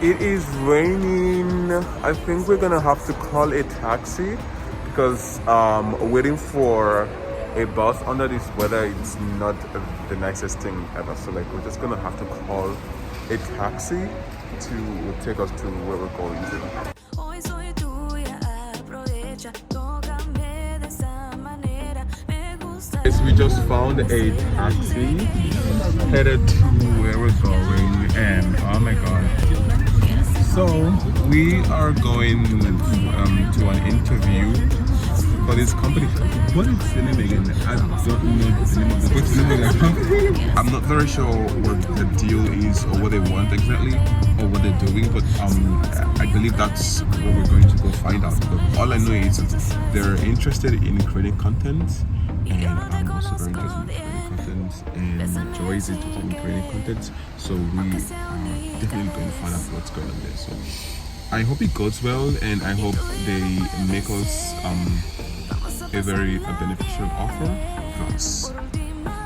It is raining. I think we're gonna have to call a taxi because waiting for a bus under this weather it's not the nicest thing ever. So like we're just gonna have to call a taxi to take us to where we're going to. Yes, we just found a taxi headed to where we're going, and oh my god. So we are going to an interview for this company. What is the name again? I don't know the name of the what's the name of the company? I'm not very sure what the deal is or what they want exactly or what they're doing, but I believe that's what we're going to go find out. But all I know is that they're interested in creating content, and I'm also very interested in creating content, and Joy is interested in creating content. So we are definitely going to find out what's going on there. So I hope it goes well, and I hope they make us a very beneficial offer for us.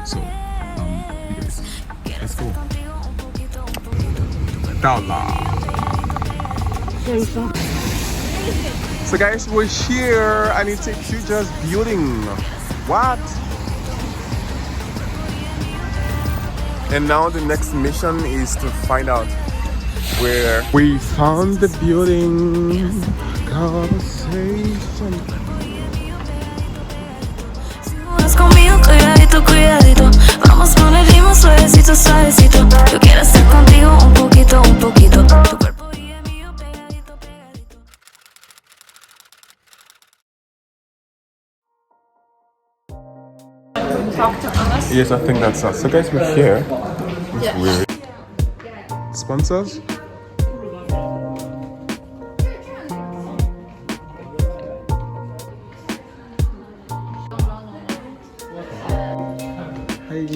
So you guys, let's go. So guys, we're here and it's a just building. What? And now the next mission is to find out where we found the building. Conversation. Conmigo, cuidadito, cuidadito. Vamos con el ritmo suavecito, suavecito. Yo quiero estar contigo un poquito, un poquito. Tu cuerpo y el mío pegadito, pegadito. Talk to us. Yes, I think that's us. So guys, we're here. It's weird. Sponsors? Hey.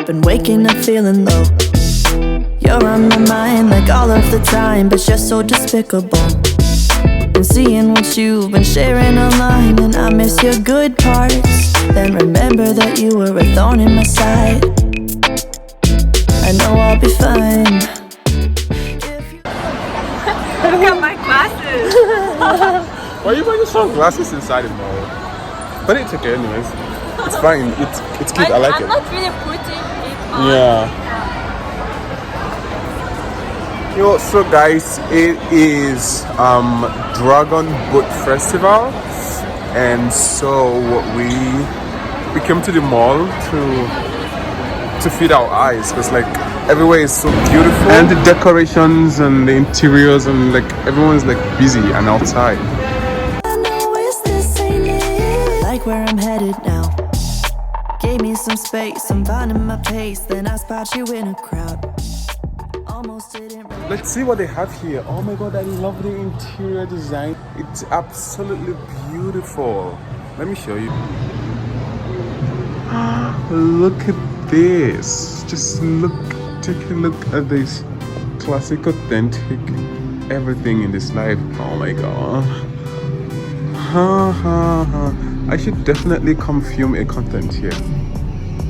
Been waking up feeling low. You're on my mind like all of the time, but you're so despicable. Been seeing what you've been sharing online, and I miss your good parts. Then remember that you were a thorn in my side. I know I'll be fine. Look at my glasses. Why are you wearing sunglasses inside the mall? But it's okay anyways. It's fine. It's cute. I like I'm it. not really putting it on. Yeah. Yo, so guys, it is Dragon Boat Festival, and so we came to the mall to feed our eyes because like everywhere is so beautiful, and the decorations and the interiors and like everyone's like busy and outside. I know it's this ain't it. Like where I'm headed now. Gave me some space, I'm finding my pace. Then I spot you in a crowd. Almost didn't. Let's see what they have here. Oh my god, I love the interior design. It's absolutely beautiful. Let me show you. Look at this. Just take a look at this classic, authentic everything in this life. Oh my god. I should definitely come film a content here.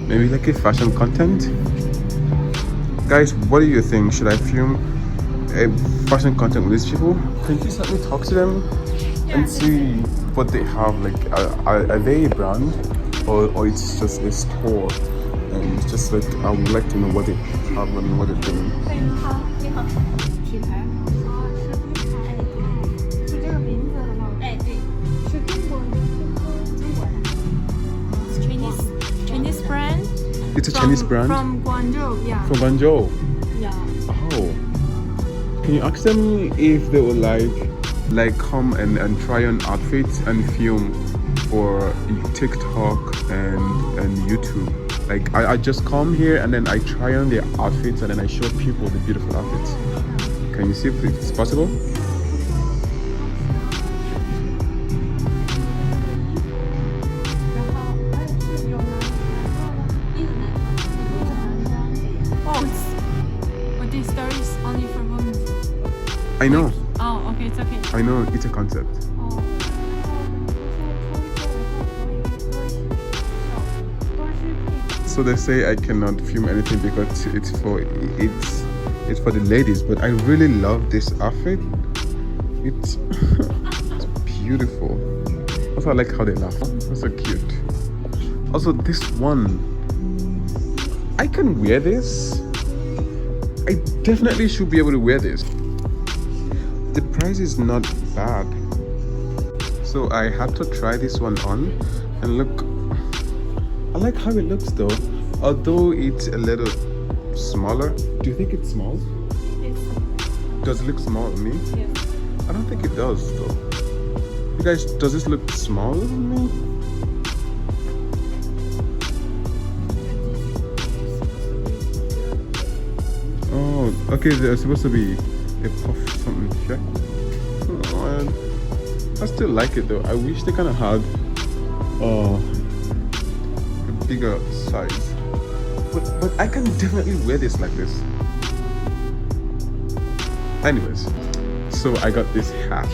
Maybe like a fashion content. Guys, what do you think? Should I film a fashion content with these people? Can you just let me talk to them and see what they have? Like, are they a brand or it's just a store? And it's just like I would like to know what they have and what they're doing. 品牌是这个名字的吗？哎，对，是中国人。Chinese brand. It's a Chinese brand? From Guangzhou, yeah. From Guangzhou? Yeah. Oh. Can you ask them if they would like come and try on outfits and film for TikTok and YouTube? Like I just come here and then I try on their outfits and then I show people the beautiful outfits. Can you see if it's possible? I know. Oh, okay, it's okay. I know. It's a concept. So they say I cannot film anything because it's for the ladies. But I really love this outfit. It's it's beautiful. Also, I like how they laugh. That's so cute. Also, this one, I can wear this. I definitely should be able to wear this. The price is not bad. So I had to try this one on and look. I like how it looks though. Although it's a little smaller. Do you think it's small? Does it look small to me? Yes. I don't think it does though. You guys, does this look small to me? Oh, okay, there's supposed to be a puff something here. Oh, I still like it though. I wish they kind of had a bigger size. But I can definitely wear this like this. Anyways, so I got this hat.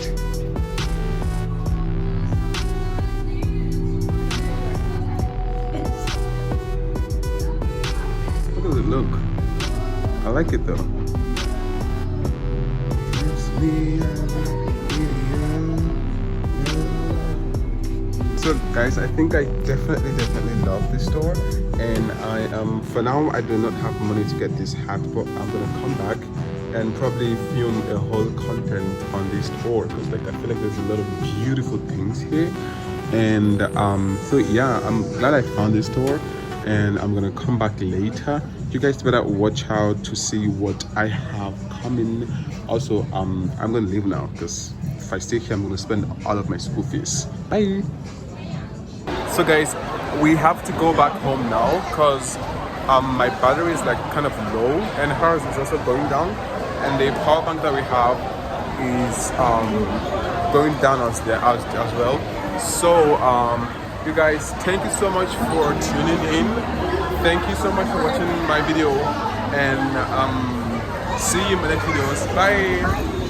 How does it look? I like it though. So guys, I think I definitely love this store, and I for now I do not have money to get this hat, but I'm gonna come back and probably film a whole content on this store because like I feel like there's a lot of beautiful things here. And so yeah, I'm glad I found this store, and I'm gonna come back later. You guys better watch out to see what I have coming. Also, I'm gonna leave now because if I stay here, I'm gonna spend all of my school fees. Bye. So guys, we have to go back home now because my battery is like kind of low and hers is also going down, and the power bank that we have is going down as well. So you guys, thank you so much for tuning in. Thank you so much for watching my video, and see you in my next videos. Bye.